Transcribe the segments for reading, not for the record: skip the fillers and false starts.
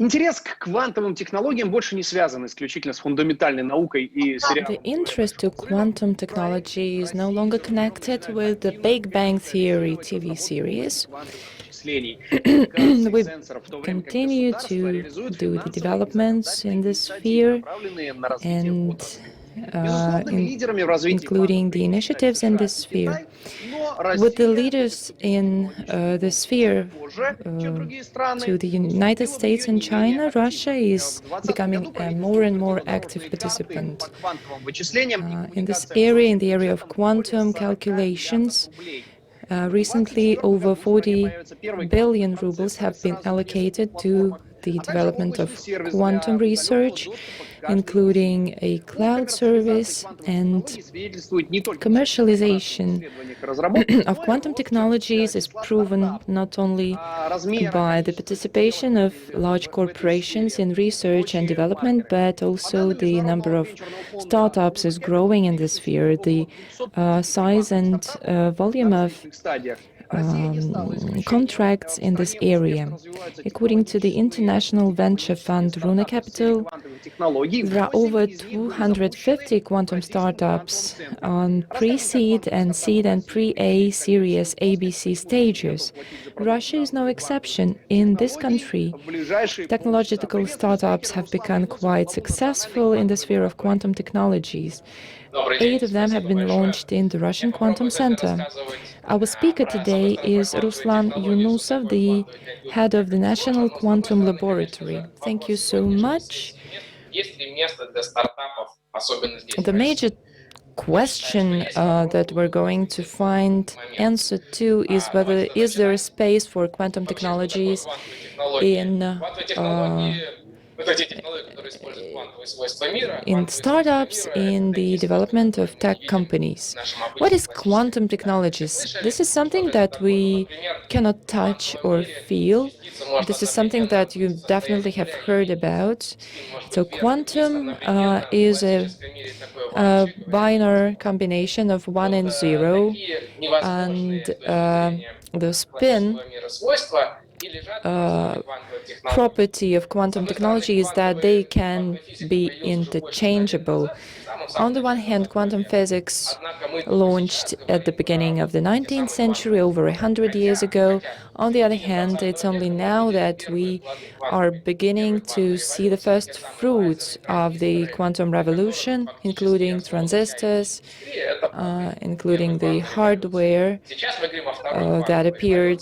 Интерес к квантовым технологиям больше не связан исключительно с фундаментальной наукой и The interest to quantum technology is no longer connected with the Big Bang Theory TV series. We continue to do the developments in this sphere and including the initiatives in this sphere. With the leaders in the sphere to the United States and China, Russia is becoming a more and more active participant. In this area, in the area of quantum calculations, recently over 40 billion rubles have been allocated to the development of quantum research, including a cloud service and commercialization of quantum technologies is proven not only by the participation of large corporations in research and development, but also the number of startups is growing in this sphere. The size and volume of contracts in this area. According to the international venture fund Runa Capital, there are over 250 quantum startups on pre-seed and seed and pre-A series ABC stages. Russia is no exception. In this country, technological startups have become quite successful in the sphere of quantum technologies. 8 of them have been launched in the Russian Quantum Center. Our speaker today is Ruslan Yunusov, the head of the National Quantum Laboratory. Thank you so much. The major question that we're going to find answer to is whether is there a space for quantum technologies in startups, in the development of tech companies. What is quantum technologies? This is something that we cannot touch or feel. This is something that you definitely have heard about. So quantum is a binary combination of 1 and 0, and the spin property of quantum technology is that they can be interchangeable. On the one hand, quantum physics launched at the beginning of the 19th century, over 100 years ago. On the other hand, it's only now that we are beginning to see the first fruits of the quantum revolution, including transistors, including the hardware that appeared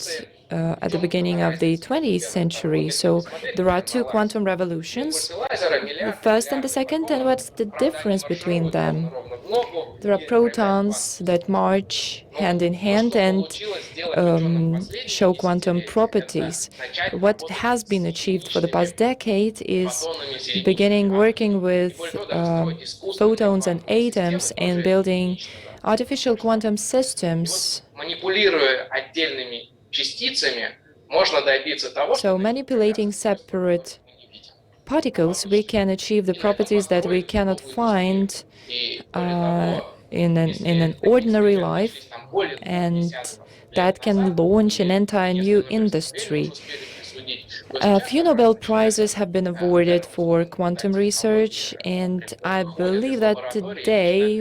at the beginning of the 20th century. So there are 2 quantum revolutions, the first and the second, and what's the difference between them? There are protons that march hand in hand and show quantum properties. What has been achieved for the past decade is beginning working with photons and atoms and building artificial quantum systems. So manipulating separate particles, we can achieve the properties that we cannot find in an ordinary life, and that can launch an entire new industry. A few Nobel Prizes have been awarded for quantum research, and I believe that today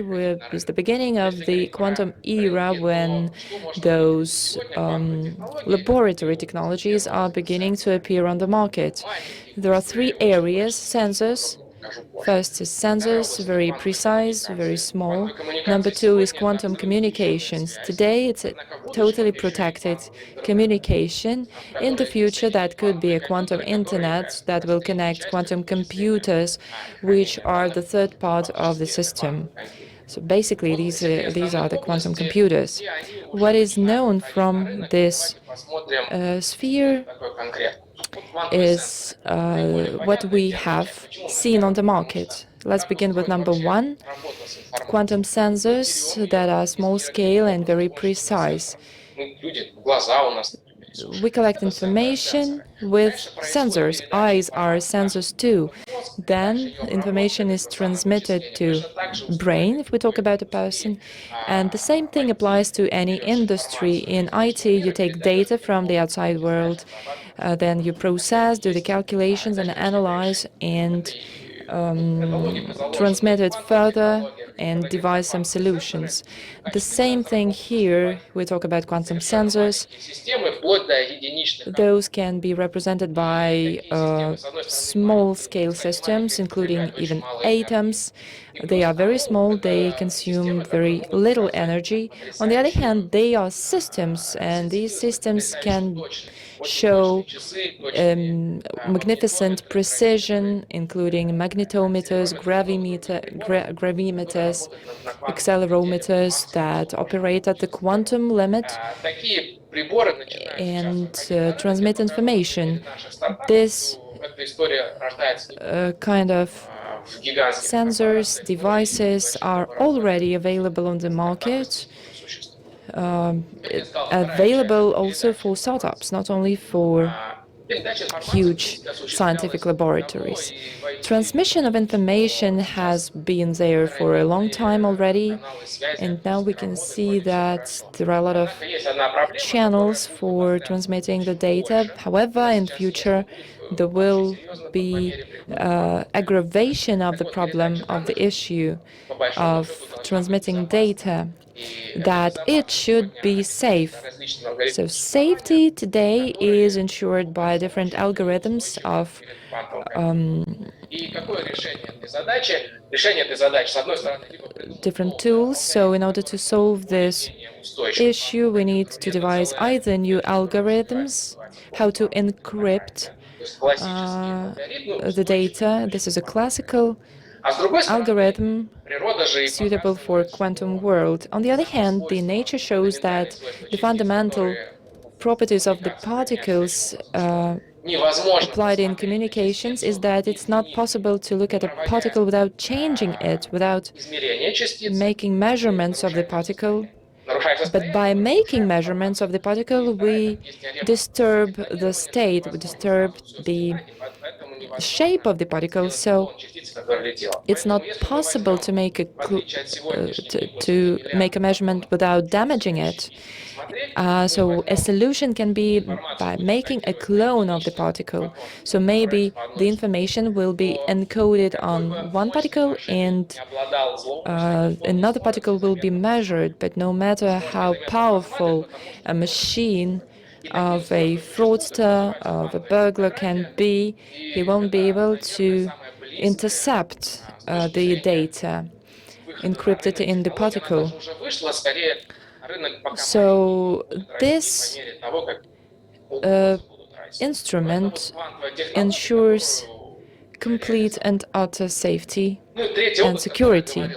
is the beginning of the quantum era when those laboratory technologies are beginning to appear on the market. There are 3 areas: sensors. First is sensors, very precise, very small. Number 2 is quantum communications. Today, it's a totally protected communication. In the future, that could be a quantum internet that will connect quantum computers, which are the third part of the system. So basically, these are the quantum computers. What is known from this sphere is what we have seen on the market. Let's begin with number 1, quantum sensors that are small scale and very precise. We collect information with sensors. Eyes are sensors too. Then information is transmitted to brain, if we talk about a person. And the same thing applies to any industry. In IT, you take data from the outside world, then you process, do the calculations, and analyze, and transmit it further and devise some solutions. The same thing here, we talk about quantum sensors. Those can be represented by small-scale systems, including even atoms. They are very small, they consume very little energy. On the other hand, they are systems, and these systems can show magnificent precision, including magnetometers, gravimeters, accelerometers that operate at the quantum limit and transmit information. This kind of sensors, devices are already available on the market, available also for startups, not only for huge scientific laboratories. Transmission of information has been there for a long time already, and now we can see that there are a lot of channels for transmitting the data. However, in future, there will be aggravation of the problem, of the issue of transmitting data, that it should be safe. So safety today is ensured by different algorithms of different tools. So in order to solve this issue, we need to devise either new algorithms, how to encrypt the data. This is a classical algorithm suitable for quantum world. On the other hand, the nature shows that the fundamental properties of the particles applied in communications is that it's not possible to look at a particle without changing it, without making measurements of the particle. But by making measurements of the particle, we disturb the state, we disturb the shape of the particle, so it's not possible to make a measurement without damaging it. So a solution can be by making a clone of the particle. So maybe the information will be encoded on one particle and another particle will be measured, but no matter how powerful a machine of a fraudster, of a burglar can be, he won't be able to intercept the data encrypted in the particle. So this instrument ensures complete and utter safety and security.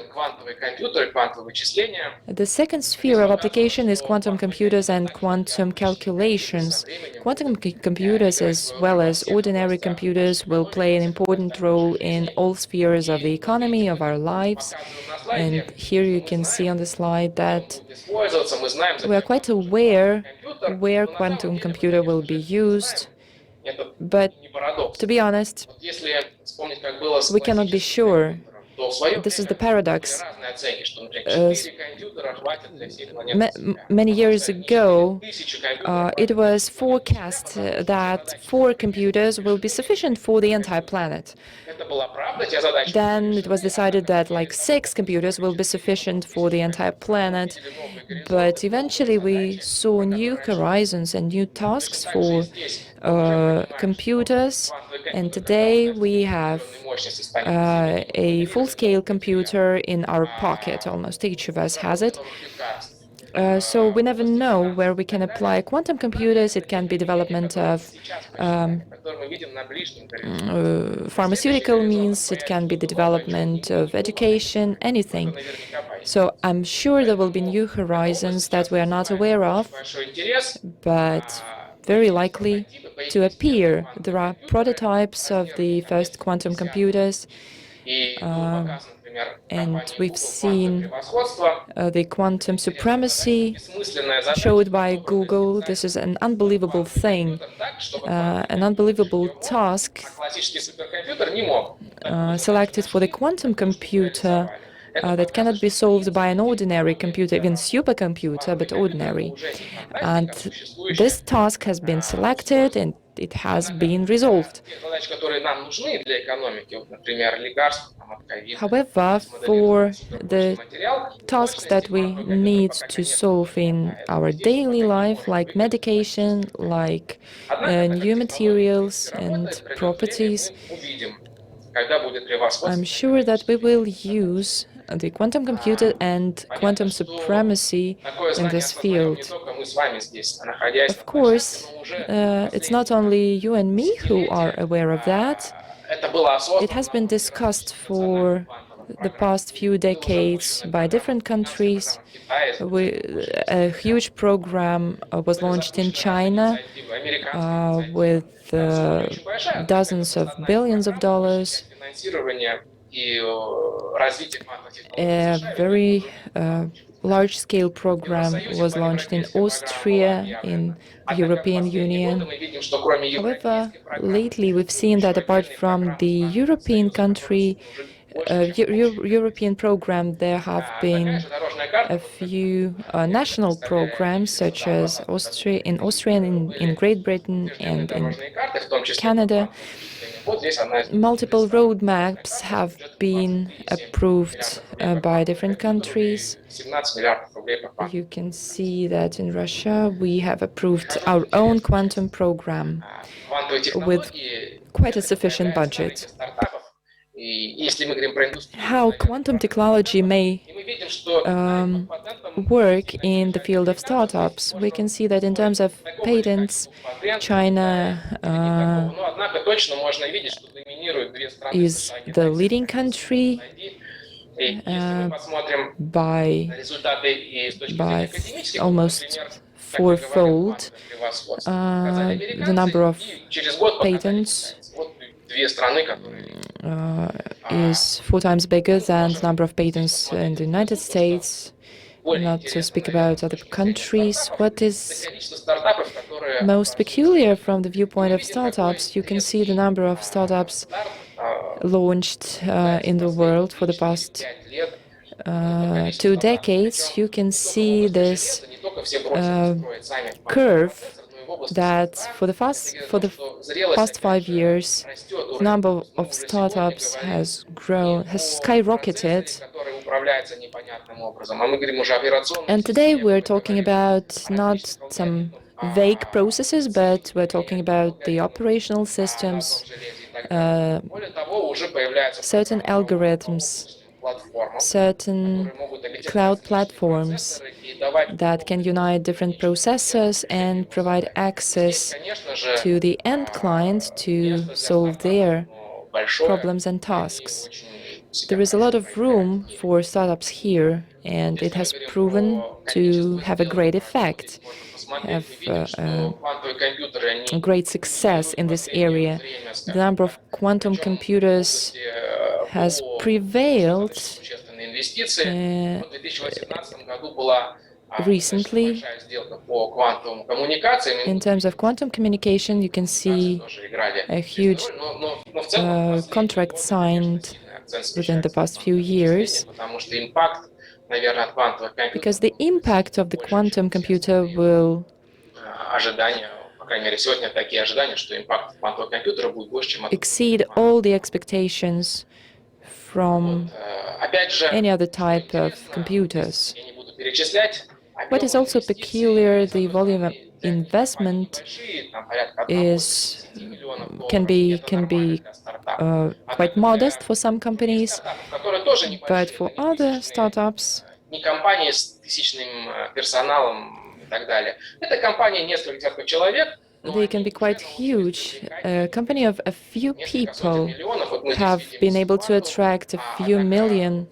The second sphere of application is quantum computers and quantum calculations. Quantum computers, as well as ordinary computers, will play an important role in all spheres of the economy, of our lives. And here you can see on the slide that we are quite aware where quantum computer will be used. But to be honest, we cannot be sure. This is the paradox. Many years ago, it was forecast that 4 computers will be sufficient for the entire planet. Then it was decided that like 6 computers will be sufficient for the entire planet. But eventually we saw new horizons and new tasks for computers, and today we have a full-scale computer in our pocket. Almost each of us has it. So we never know where we can apply quantum computers. It can be development of pharmaceutical means, it can be the development of education, anything. So I'm sure there will be new horizons that we are not aware of, but very likely to appear. There are prototypes of the first quantum computers, And we've seen the quantum supremacy showed by Google. This is an unbelievable thing, an unbelievable task selected for the quantum computer that cannot be solved by an ordinary computer, even supercomputer, but ordinary. And this task has been selected and it has been resolved. However, for the tasks that we need to solve in our daily life, like medication, like new materials and properties, I'm sure that we will use the quantum computer and quantum supremacy in this field. Of course, it's not only you and me who are aware of that. It has been discussed for the past few decades by different countries. A huge program was launched in China with dozens of billions of dollars. A very large-scale program was launched in Austria, in the European Union. However, lately we've seen that apart from the European European program, there have been a few national programs, such as in Austria, in Great Britain, and in Canada. Multiple roadmaps have been approved by different countries. You can see that in Russia we have approved our own quantum program with quite a sufficient budget. How quantum technology may work in the field of startups, we can see that in terms of patents, China is the leading country by almost fourfold. The number of patents is 4 times bigger than the number of patents in the United States, not to speak about other countries. What is most peculiar from the viewpoint of startups, you can see the number of startups launched in the world for the past 2 decades. You can see this curve that for the past 5 years, the number of startups has skyrocketed. And today we're talking about not some vague processes, but we're talking about the operational systems, certain algorithms, certain cloud platforms that can unite different processors and provide access to the end client to solve their problems and tasks. There is a lot of room for startups here, and it has proven to have a great effect, have a great success in this area. The number of quantum computers has prevailed recently. In terms of quantum communication, you can see a huge contract signed within the past few years, because the impact of the quantum computer will exceed all the expectations from any other type of computers. What is also peculiar, the volume of investment can be quite modest for some companies, but for other startups, they can be quite huge. A company of a few people have been able to attract a few million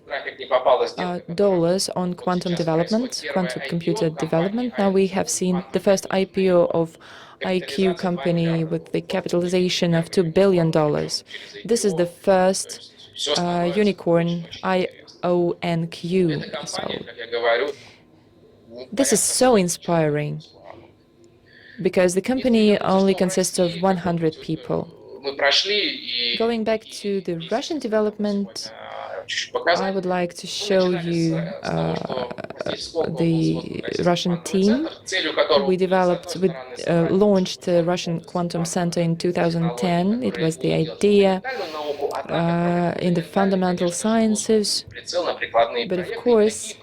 dollars on quantum development, quantum computer development. Now we have seen the first IPO of IonQ company with the capitalization of $2 billion. This is the first unicorn, IonQ. So this is so inspiring because the company only consists of 100 people. Going back to the Russian development, I would like to show you the Russian team. We launched the Russian Quantum Center in 2010. It was the idea in the fundamental sciences. But of course,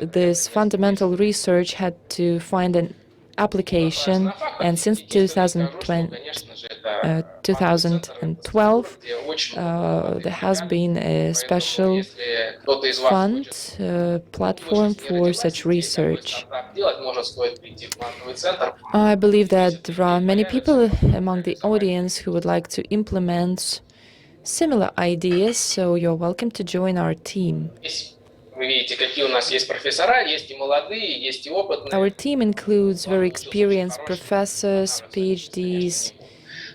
this fundamental research had to find an application, and since 2012, there has been a special fund platform for such research. I believe that there are many people among the audience who would like to implement similar ideas, so you're welcome to join our team. Our team includes very experienced professors, PhDs,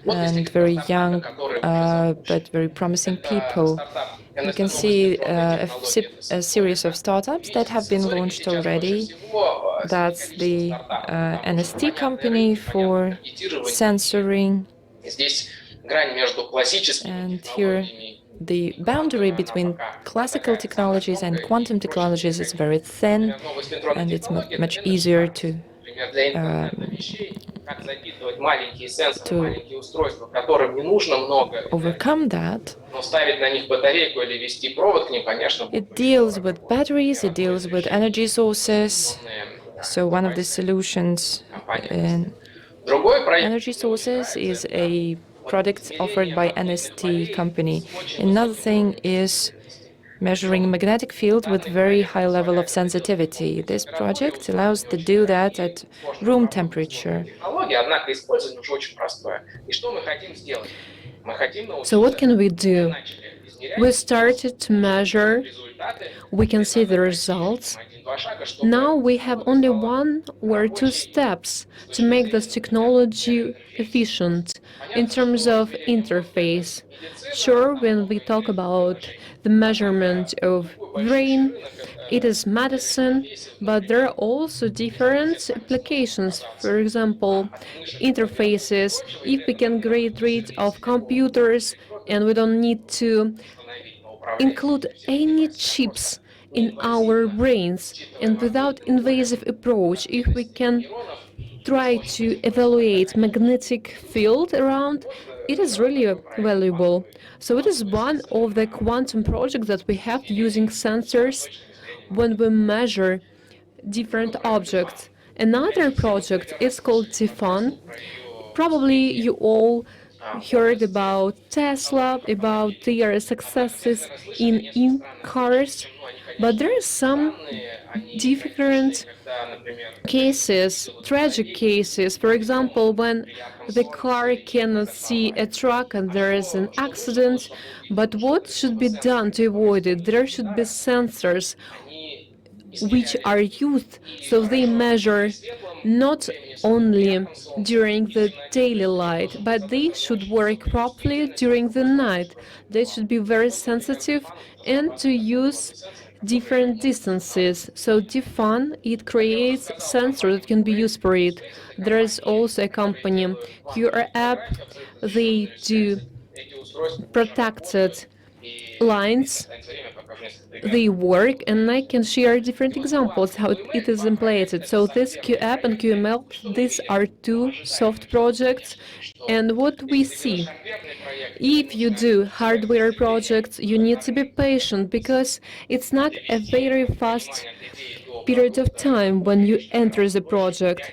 and very young but very promising people. You can see a series of startups that have been launched already. That's the NST company for sensoring. And here, the boundary between classical technologies and quantum technologies is very thin, and it's much easier to overcome that. It deals with batteries, it deals with energy sources. So one of the solutions in energy sources is a product offered by NST company. Another thing is measuring magnetic field with very high level of sensitivity. This project allows to do that at room temperature. So what can we do? We started to measure, we can see the results. Now we have only 1 or 2 steps to make this technology efficient in terms of interface. Sure, when we talk about the measurement of brain, it is medicine, but there are also different applications. For example, interfaces, if we can get rid of computers and we don't need to include any chips in our brains, and without invasive approach, if we can try to evaluate magnetic field around, it is really valuable. So it is one of the quantum projects that we have using sensors when we measure different objects. Another project is called Tifan. Probably you all heard about Tesla, about their successes in cars, but there are some different cases, tragic cases. For example, when the car cannot see a truck and there is an accident, but what should be done to avoid it? There should be sensors which are used so they measure not only during the daily light, but they should work properly during the night. They should be very sensitive and to use different distances. So Tifan, it creates sensors that can be used for it. There is also a company, QR app, they do protected lines, they work, and I can share different examples how it is implemented. So this QApp and QML, these are 2 soft projects, and what we see, if you do hardware projects, you need to be patient because it's not a very fast period of time when you enter the project.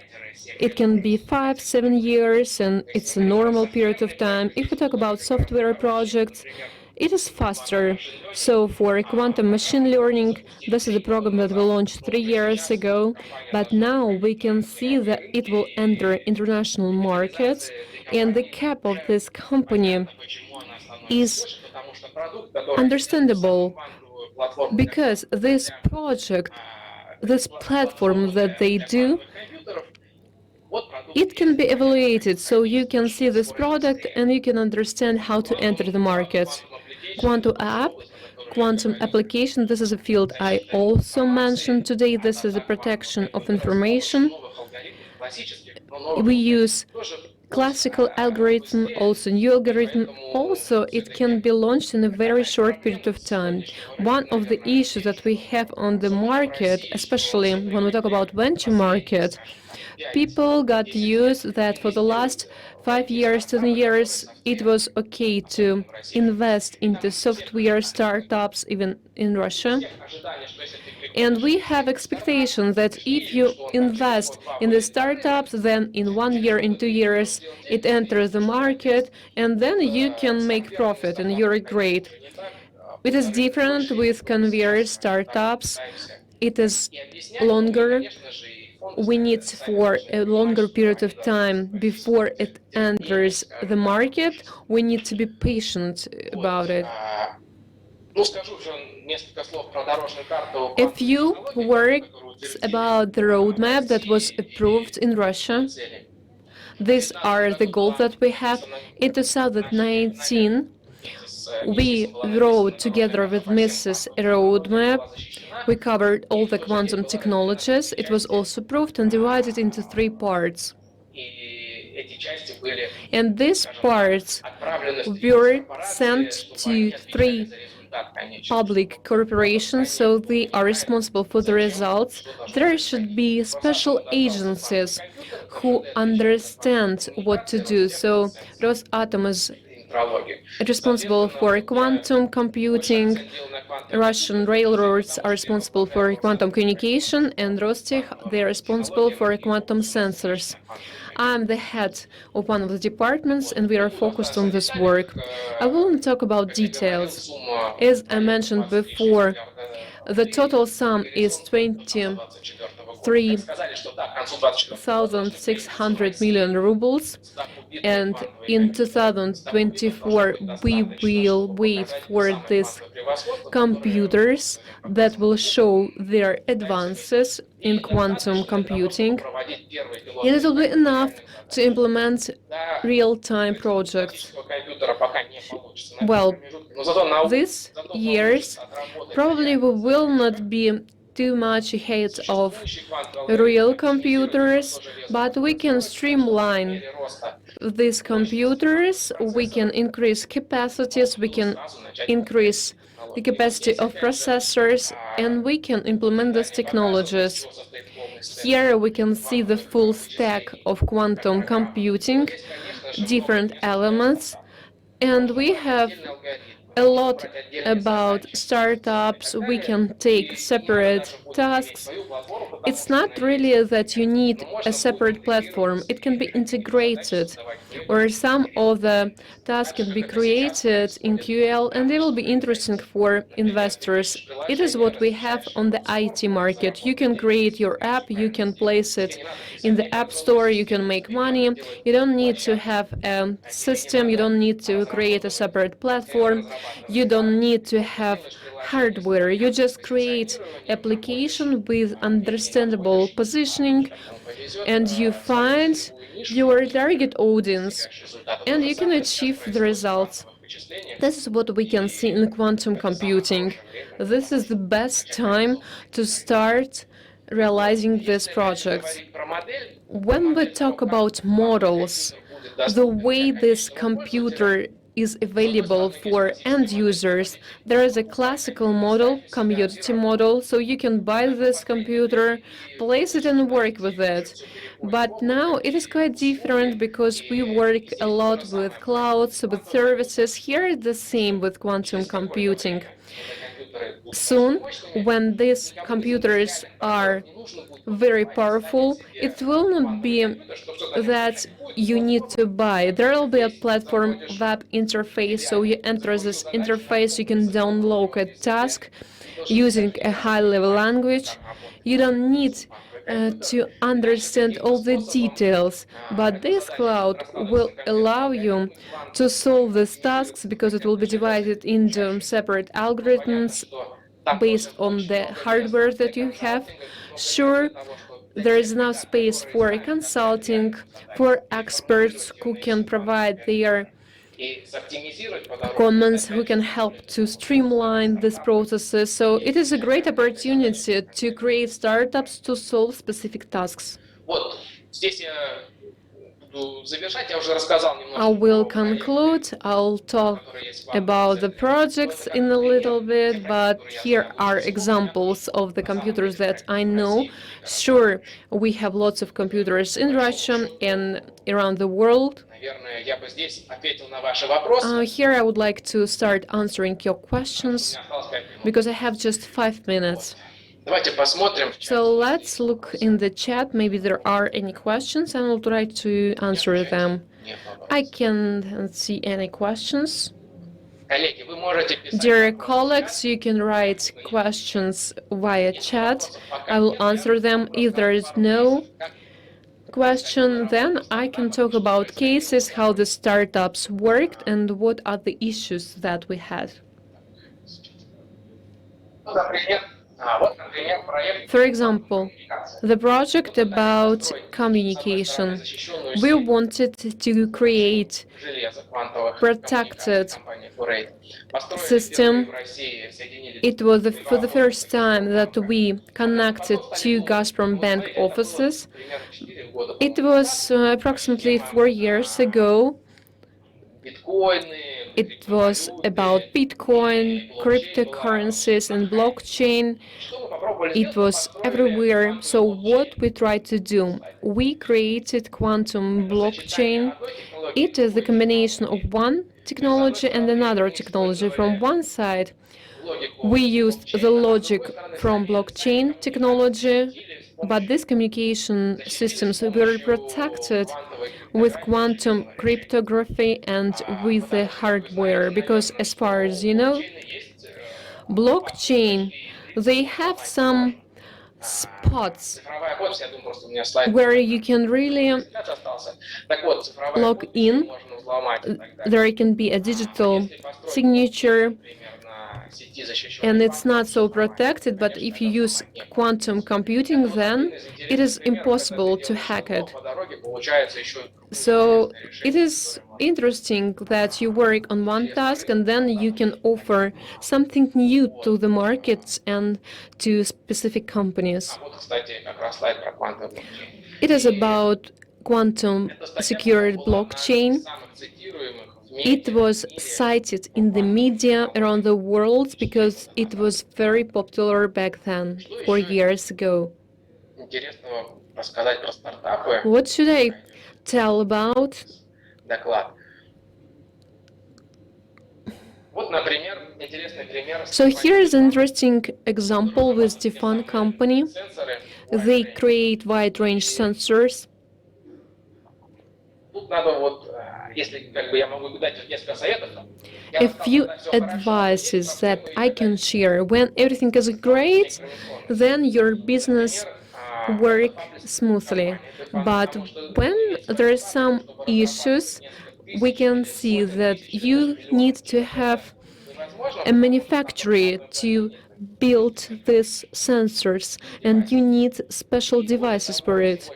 It can be 5-7 years, and it's a normal period of time. If we talk about software projects, it is faster. So for quantum machine learning, this is a program that we launched 3 years ago, but now we can see that it will enter international markets, and the cap of this company is understandable because this project, this platform that they do, it can be evaluated, so you can see this product and you can understand how to enter the market. Quantum app, quantum application, this is a field I also mentioned today. This is the protection of information. We use classical algorithm, also new algorithm. Also, it can be launched in a very short period of time. One of the issues that we have on the market, especially when we talk about venture market, people got used that for the last 5 years, 10 years, it was okay to invest into software startups, even in Russia. And we have expectations that if you invest in the startups, then in 1 year, in 2 years, it enters the market, and then you can make profit, and you're great. It is different with conveyor startups. It is longer. We need for a longer period of time before it enters the market. We need to be patient about it. A few words about the roadmap that was approved in Russia. These are the goals that we have. In 2019, we wrote together with Mrs. a roadmap. We covered all the quantum technologies. It was also approved and divided into 3 parts. And these parts were sent to 3 public corporations, so they are responsible for the results. There should be special agencies who understand what to do. So Rosatom is responsible for quantum computing, Russian railroads are responsible for quantum communication, and Rostech, they are responsible for quantum sensors. I'm the head of one of the departments, and we are focused on this work. I won't talk about details. As I mentioned before, the total sum is 23,600 million rubles, and in 2024 we will wait for these computers that will show their advances in quantum computing. It will be enough to implement real-time projects. Well, these years probably we will not be too much ahead of real computers, but we can streamline these computers, we can increase capacities, we can increase the capacity of processors, and we can implement these technologies. Here we can see the full stack of quantum computing, different elements, and we have a lot about startups. We can take separate tasks. It's not really that you need a separate platform. It can be integrated, or some of the tasks can be created in QL, and they will be interesting for investors. It is what we have on the IT market. You can create your app, you can place it in the App Store, you can make money. You don't need to have a system, you don't need to create a separate platform. You don't need to have hardware. You just create application with understandable positioning, and you find your target audience, and you can achieve the results. This is what we can see in quantum computing. This is the best time to start realizing these projects. When we talk about models, the way this computer is available for end users, there is a classical model, commodity model, so you can buy this computer, place it and work with it. But now it is quite different because we work a lot with clouds, with services. Here it's the same with quantum computing. Soon, when these computers are very powerful, it will not be that you need to buy. There will be a platform web interface, so you enter this interface, you can download a task using a high-level language. You don't need to understand all the details, but this cloud will allow you to solve these tasks because it will be divided into separate algorithms based on the hardware that you have. Sure, there is enough space for consulting, for experts who can provide their comments, who can help to streamline these processes. So it is a great opportunity to create startups to solve specific tasks. I will conclude. I'll talk about the projects in a little bit, but here are examples of the computers that I know. Sure, we have lots of computers in Russia and around the world. Here I would like to start answering your questions because I have just 5 minutes. So let's look in the chat. Maybe there are any questions and I'll try to answer them. I can't see any questions. Dear colleagues, you can write questions via chat. I will answer them. If there is no question, then I can talk about cases, how the startups worked, and what are the issues that we had. For example, the project about communication. We wanted to create protected system. It was for the first time that we connected two Gazprom Bank offices. It was approximately 4 years ago. It was about Bitcoin, cryptocurrencies, and blockchain. It was everywhere. So what we tried to do, we created quantum blockchain. It is the combination of one technology and another technology. From one side, we used the logic from blockchain technology, but these communication systems were protected with quantum cryptography and with the hardware, because as far as you know, blockchain, they have some spots where you can really log in. There can be a digital signature, and it's not so protected, but if you use quantum computing, then it is impossible to hack it. So it is interesting that you work on one task and then you can offer something new to the markets and to specific companies. It is about quantum secured blockchain. It was cited in the media around the world because it was very popular back then, 4 years ago. What should I tell about? So here is an interesting example with Defan company. They create wide-range sensors. A few advices that I can share. When everything is great, then your business works smoothly. But when there are some issues, we can see that you need to have a manufacturer to build these sensors, and you need special devices for it.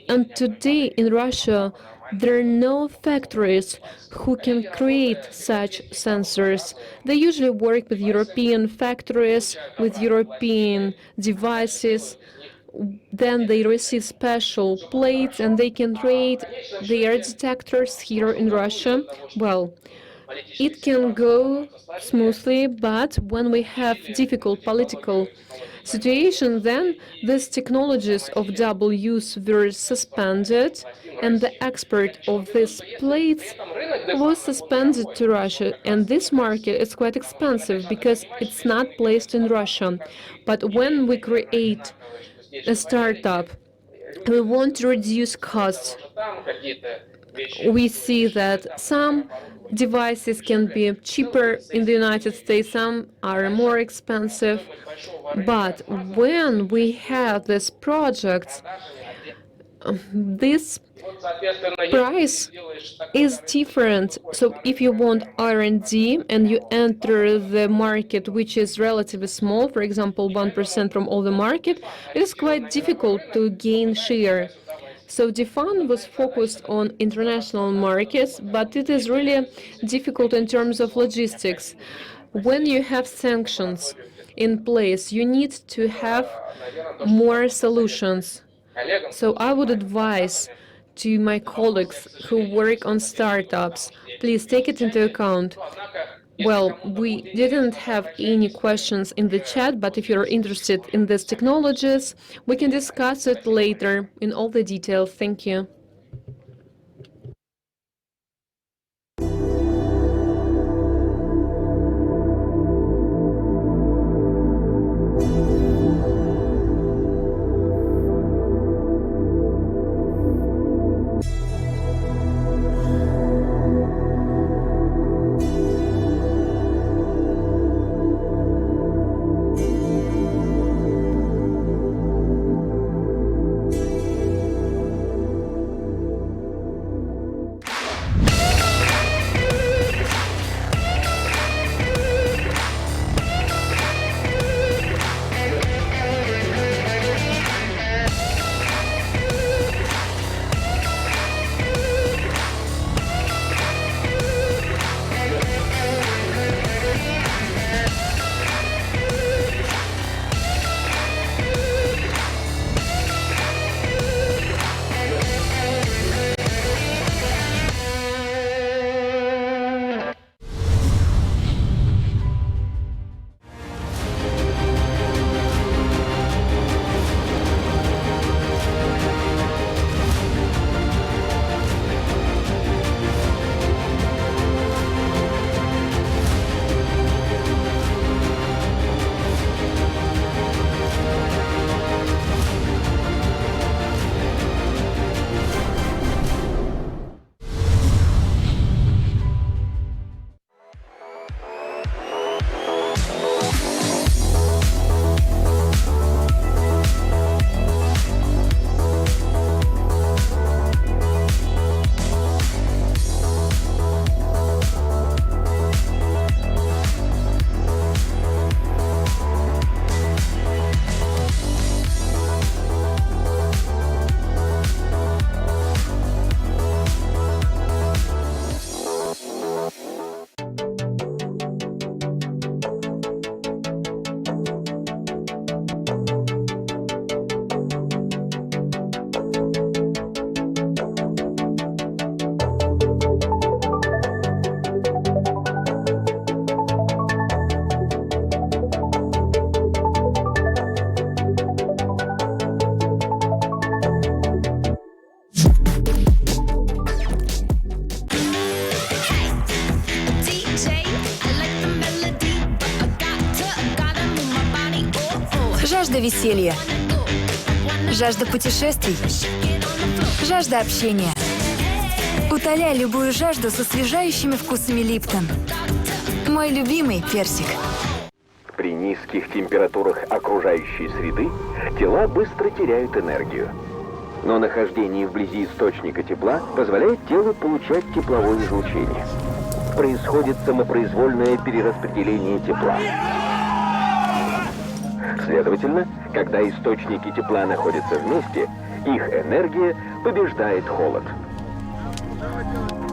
And today in Russia, there are no factories who can create such sensors. They usually work with European factories, with European devices. Then they receive special plates and they can create their detectors here in Russia. Well, it can go smoothly, but when we have difficult political situation, then these technologies of double use were suspended, and the export of these plates was suspended to Russia. And this market is quite expensive because it's not placed in Russia. But when we create a startup, we want to reduce costs. We see that some devices can be cheaper in the United States, some are more expensive. But when we have these projects, this price is different. So if you want R&D and you enter the market, which is relatively small, for example, 1% from all the market, it is quite difficult to gain share. So the fund was focused on international markets, but it is really difficult in terms of logistics. When you have sanctions in place, you need to have more solutions. So I would advise to my colleagues who work on startups, please take it into account. Well, we didn't have any questions in the chat, but if you're interested in these technologies, we can discuss it later in all the details. Thank you. Жажда веселья, жажда путешествий, жажда общения. Утоляй любую жажду с освежающими вкусами Липтон. Мой любимый персик. При низких температурах окружающей среды тела быстро теряют энергию. Но нахождение вблизи источника тепла позволяет телу получать тепловое излучение. Происходит самопроизвольное перераспределение тепла. Следовательно, когда источники тепла находятся вместе, их энергия побеждает холод.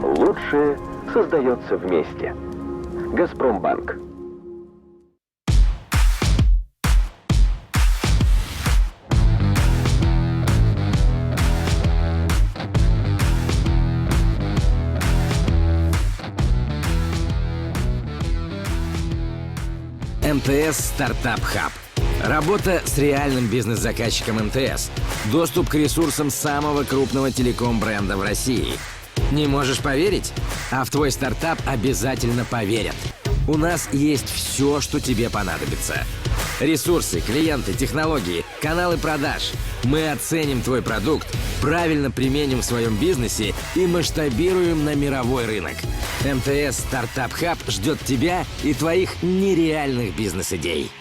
Лучшее создается вместе. Газпромбанк. МТС Стартап Хаб. Работа с реальным бизнес-заказчиком МТС. Доступ к ресурсам самого крупного телеком-бренда в России. Не можешь поверить? А в твой стартап обязательно поверят. У нас есть все, что тебе понадобится. Ресурсы, клиенты, технологии, каналы продаж. Мы оценим твой продукт, правильно применим в своем бизнесе и масштабируем на мировой рынок. МТС Стартап Хаб ждет тебя и твоих нереальных бизнес-идей.